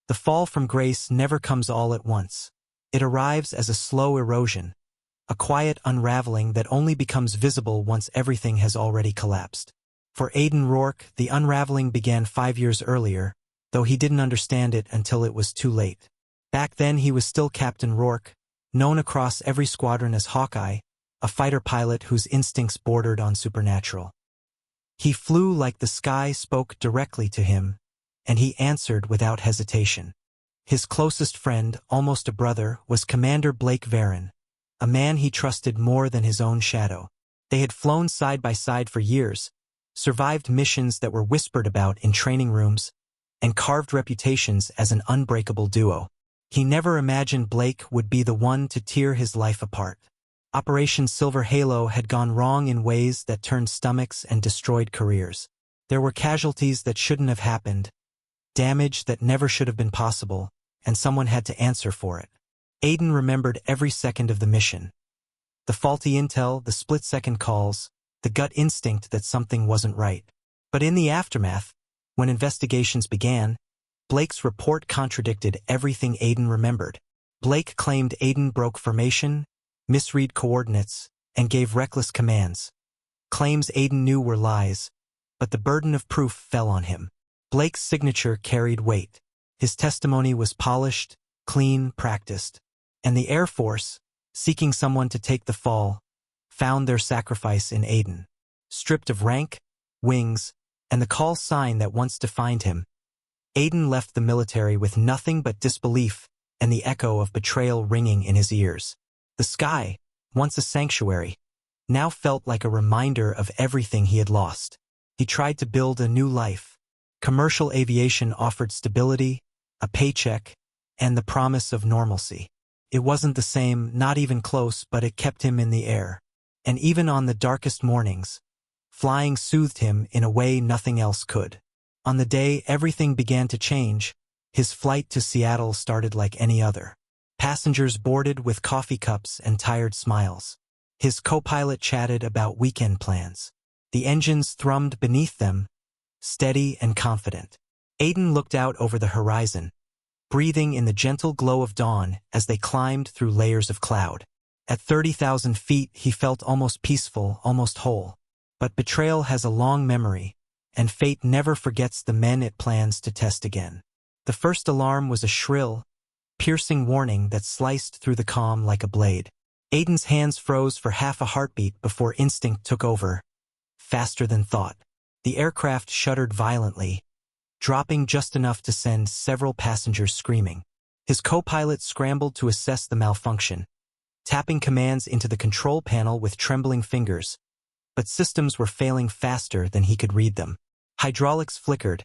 The fall from grace never comes all at once. It arrives as a slow erosion, a quiet unraveling that only becomes visible once everything has already collapsed. For Aiden Rourke, the unraveling began 5 years earlier, though he didn't understand it until it was too late. Back then he was still Captain Rourke, known across every squadron as Hawkeye, a fighter pilot whose instincts bordered on supernatural. He flew like the sky spoke directly to him, and he answered without hesitation. His closest friend, almost a brother, was Commander Blake Varon, a man he trusted more than his own shadow. They had flown side by side for years, survived missions that were whispered about in training rooms, and carved reputations as an unbreakable duo. He never imagined Blake would be the one to tear his life apart. Operation Silver Halo had gone wrong in ways that turned stomachs and destroyed careers. There were casualties that shouldn't have happened, damage that never should have been possible, and someone had to answer for it. Aiden remembered every second of the mission. The faulty intel, the split-second calls, the gut instinct that something wasn't right. But in the aftermath, when investigations began, Blake's report contradicted everything Aiden remembered. Blake claimed Aiden broke formation, misread coordinates, and gave reckless commands. Claims Aiden knew were lies, but the burden of proof fell on him. Blake's signature carried weight. His testimony was polished, clean, practiced. And the Air Force, seeking someone to take the fall, found their sacrifice in Aiden. Stripped of rank, wings, and the call sign that once defined him, Aiden left the military with nothing but disbelief and the echo of betrayal ringing in his ears. The sky, once a sanctuary, now felt like a reminder of everything he had lost. He tried to build a new life. Commercial aviation offered stability, a paycheck, and the promise of normalcy. It wasn't the same, not even close, but it kept him in the air. And even on the darkest mornings, flying soothed him in a way nothing else could. On the day everything began to change, his flight to Seattle started like any other. Passengers boarded with coffee cups and tired smiles. His co-pilot chatted about weekend plans. The engines thrummed beneath them, steady and confident. Aiden looked out over the horizon, breathing in the gentle glow of dawn as they climbed through layers of cloud. At 30,000 feet, he felt almost peaceful, almost whole. But betrayal has a long memory, and fate never forgets the men it plans to test again. The first alarm was a shrill, piercing warning that sliced through the calm like a blade. Aiden's hands froze for half a heartbeat before instinct took over, faster than thought. The aircraft shuddered violently, dropping just enough to send several passengers screaming. His co-pilot scrambled to assess the malfunction, tapping commands into the control panel with trembling fingers, but systems were failing faster than he could read them. Hydraulics flickered,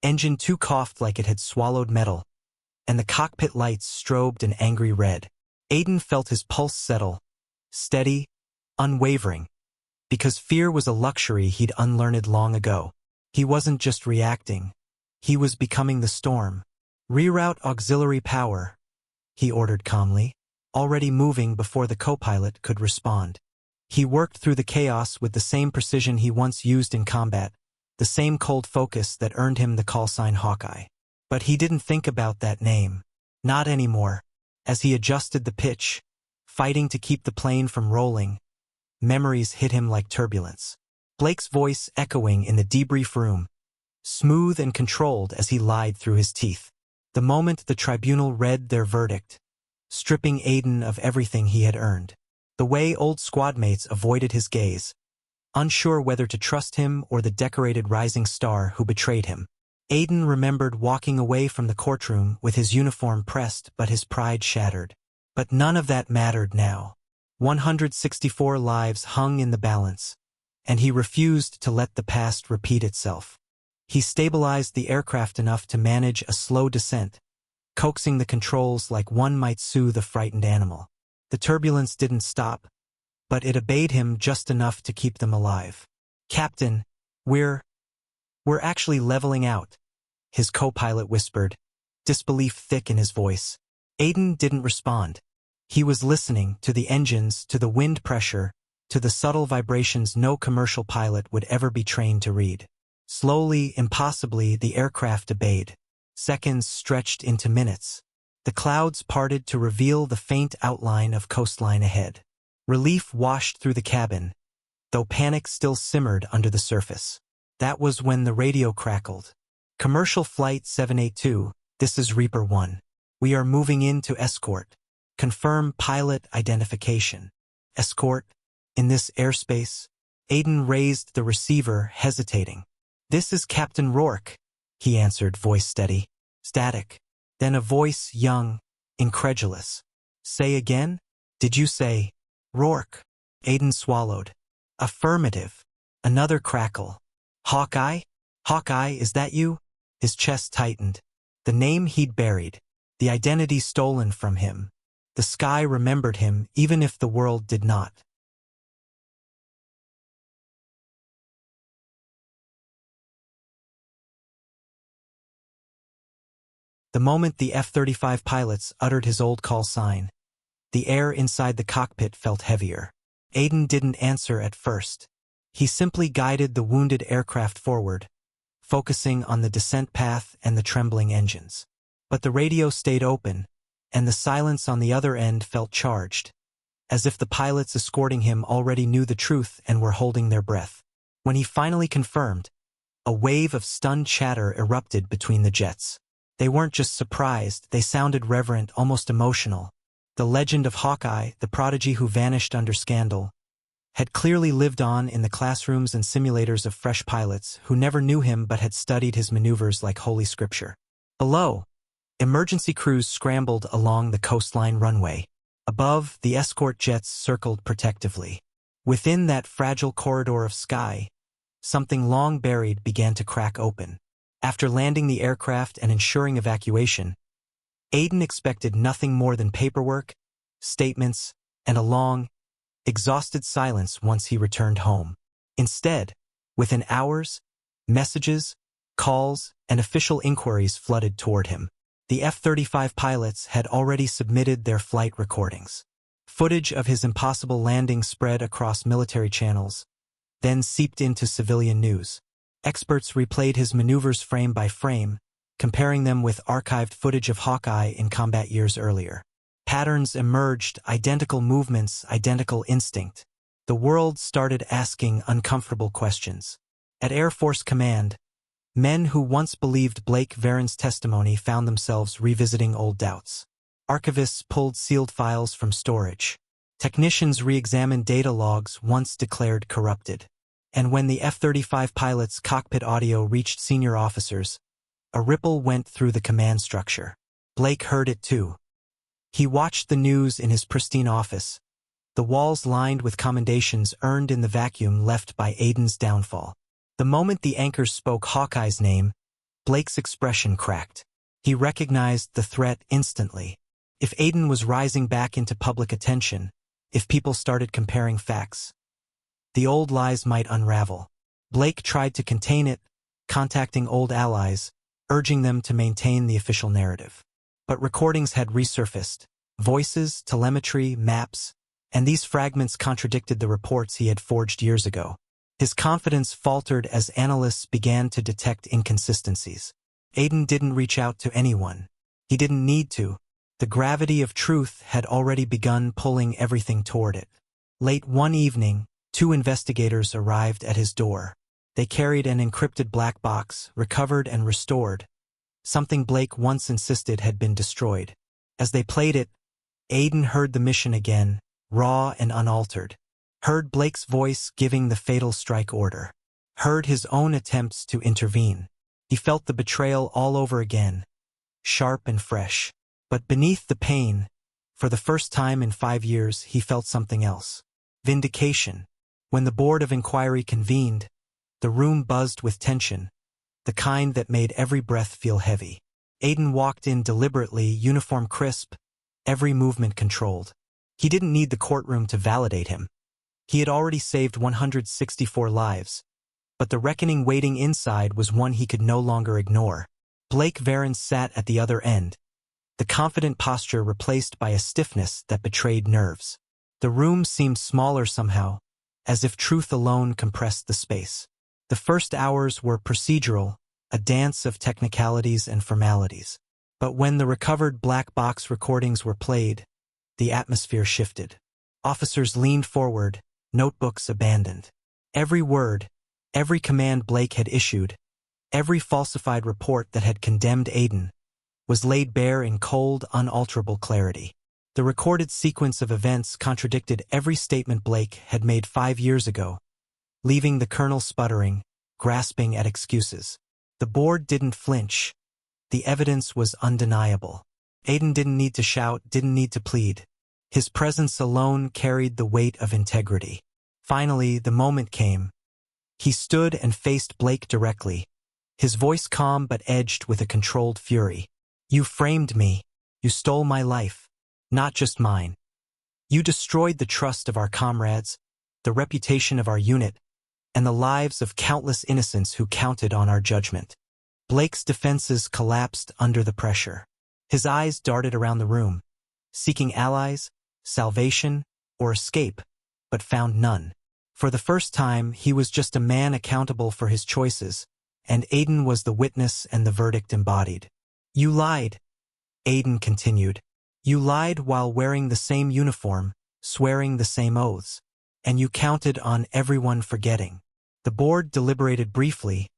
engine 2 coughed like it had swallowed metal, and the cockpit lights strobed an angry red. Aiden felt his pulse settle, steady, unwavering, because fear was a luxury he'd unlearned long ago. He wasn't just reacting, he was becoming the storm. "Reroute auxiliary power," he ordered calmly, already moving before the co-pilot could respond. He worked through the chaos with the same precision he once used in combat, the same cold focus that earned him the callsign Hawkeye. But he didn't think about that name. Not anymore. As he adjusted the pitch, fighting to keep the plane from rolling, memories hit him like turbulence. Blake's voice echoing in the debrief room, smooth and controlled as he lied through his teeth. The moment the tribunal read their verdict, stripping Aiden of everything he had earned. The way old squadmates avoided his gaze, unsure whether to trust him or the decorated rising star who betrayed him. Aiden remembered walking away from the courtroom with his uniform pressed but his pride shattered. But none of that mattered now. 164 lives hung in the balance, and he refused to let the past repeat itself. He stabilized the aircraft enough to manage a slow descent, coaxing the controls like one might soothe a frightened animal. The turbulence didn't stop, but it obeyed him just enough to keep them alive. "Captain, we're actually leveling out," his co-pilot whispered, disbelief thick in his voice. Aiden didn't respond. He was listening to the engines, to the wind pressure, to the subtle vibrations no commercial pilot would ever be trained to read. Slowly, impossibly, the aircraft obeyed. Seconds stretched into minutes. The clouds parted to reveal the faint outline of coastline ahead. Relief washed through the cabin, though panic still simmered under the surface. That was when the radio crackled. Commercial Flight 782, this is Reaper 1. We are moving in to Escort. Confirm pilot identification. Escort? In this airspace? Aiden raised the receiver, hesitating. This is Captain Rourke, he answered, voice steady. Static. Then a voice young, incredulous. Say again? Did you say Rourke? Aiden swallowed. Affirmative. Another crackle. Hawkeye? Hawkeye, is that you? His chest tightened. The name he'd buried. The identity stolen from him. The sky remembered him, even if the world did not. The moment the F-35 pilots uttered his old call sign, the air inside the cockpit felt heavier. Aiden didn't answer at first. He simply guided the wounded aircraft forward, focusing on the descent path and the trembling engines. But the radio stayed open, and the silence on the other end felt charged, as if the pilots escorting him already knew the truth and were holding their breath. When he finally confirmed, a wave of stunned chatter erupted between the jets. They weren't just surprised, they sounded reverent, almost emotional. The legend of Hawkeye, the prodigy who vanished under scandal, had clearly lived on in the classrooms and simulators of fresh pilots who never knew him but had studied his maneuvers like holy scripture. Below, emergency crews scrambled along the coastline runway. Above, the escort jets circled protectively. Within that fragile corridor of sky, something long buried began to crack open. After landing the aircraft and ensuring evacuation, Aiden expected nothing more than paperwork, statements, and a long, exhausted silence once he returned home. Instead, within hours, messages, calls, and official inquiries flooded toward him. The F-35 pilots had already submitted their flight recordings. Footage of his impossible landing spread across military channels, then seeped into civilian news. Experts replayed his maneuvers frame by frame, comparing them with archived footage of Hawkeye in combat years earlier. Patterns emerged, identical movements, identical instinct. The world started asking uncomfortable questions. At Air Force Command, men who once believed Blake Varen's testimony found themselves revisiting old doubts. Archivists pulled sealed files from storage. Technicians re-examined data logs once declared corrupted. And when the F-35 pilot's cockpit audio reached senior officers, a ripple went through the command structure. Blake heard it too. He watched the news in his pristine office, the walls lined with commendations earned in the vacuum left by Aiden's downfall. The moment the anchors spoke Hawkeye's name, Blake's expression cracked. He recognized the threat instantly. If Aiden was rising back into public attention, if people started comparing facts, the old lies might unravel. Blake tried to contain it, contacting old allies, urging them to maintain the official narrative. But recordings had resurfaced. Voices, telemetry, maps, and these fragments contradicted the reports he had forged years ago. His confidence faltered as analysts began to detect inconsistencies. Aiden didn't reach out to anyone. He didn't need to. The gravity of truth had already begun pulling everything toward it. Late one evening, 2 investigators arrived at his door. They carried an encrypted black box, recovered and restored, something Blake once insisted had been destroyed. As they played it, Aiden heard the mission again, raw and unaltered. Heard Blake's voice giving the fatal strike order. Heard his own attempts to intervene. He felt the betrayal all over again, sharp and fresh. But beneath the pain, for the first time in 5 years, he felt something else. Vindication. When the board of inquiry convened, the room buzzed with tension, the kind that made every breath feel heavy. Aiden walked in deliberately, uniform crisp, every movement controlled. He didn't need the courtroom to validate him. He had already saved 164 lives, but the reckoning waiting inside was one he could no longer ignore. Blake Varen sat at the other end, the confident posture replaced by a stiffness that betrayed nerves. The room seemed smaller somehow, as if truth alone compressed the space. The first hours were procedural, a dance of technicalities and formalities. But when the recovered black box recordings were played, the atmosphere shifted. Officers leaned forward, notebooks abandoned. Every word, every command Blake had issued, every falsified report that had condemned Aiden, was laid bare in cold, unalterable clarity. The recorded sequence of events contradicted every statement Blake had made 5 years ago, leaving the colonel sputtering, grasping at excuses. The board didn't flinch. The evidence was undeniable. Aiden didn't need to shout, didn't need to plead. His presence alone carried the weight of integrity. Finally, the moment came. He stood and faced Blake directly, his voice calm but edged with a controlled fury. "You framed me. You stole my life. Not just mine. You destroyed the trust of our comrades, the reputation of our unit, and the lives of countless innocents who counted on our judgment." Blake's defenses collapsed under the pressure. His eyes darted around the room, seeking allies, salvation, or escape, but found none. For the first time, he was just a man accountable for his choices, and Aiden was the witness and the verdict embodied. "You lied," Aiden continued. "You lied while wearing the same uniform, swearing the same oaths, and you counted on everyone forgetting." The board deliberated briefly,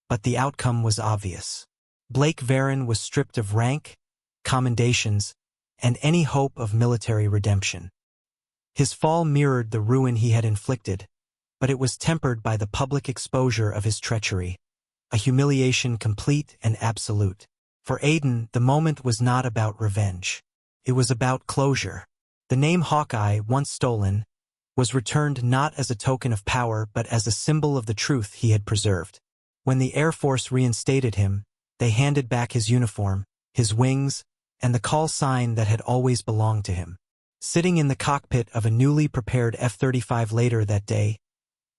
but the outcome was obvious. Blake Varon was stripped of rank, commendations, and any hope of military redemption. His fall mirrored the ruin he had inflicted, but it was tempered by the public exposure of his treachery, a humiliation complete and absolute. For Aiden, the moment was not about revenge. It was about closure. The name Hawkeye, once stolen, was returned not as a token of power but as a symbol of the truth he had preserved. When the Air Force reinstated him, they handed back his uniform, his wings, and the call sign that had always belonged to him. Sitting in the cockpit of a newly prepared F-35 later that day,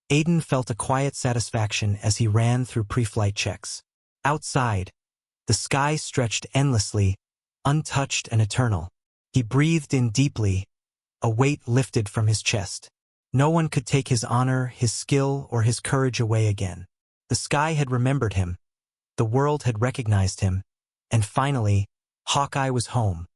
Aiden felt a quiet satisfaction as he ran through pre-flight checks. Outside, the sky stretched endlessly, untouched and eternal. He breathed in deeply, a weight lifted from his chest. No one could take his honor, his skill, or his courage away again. The sky had remembered him, the world had recognized him, and finally, Hawkeye was home.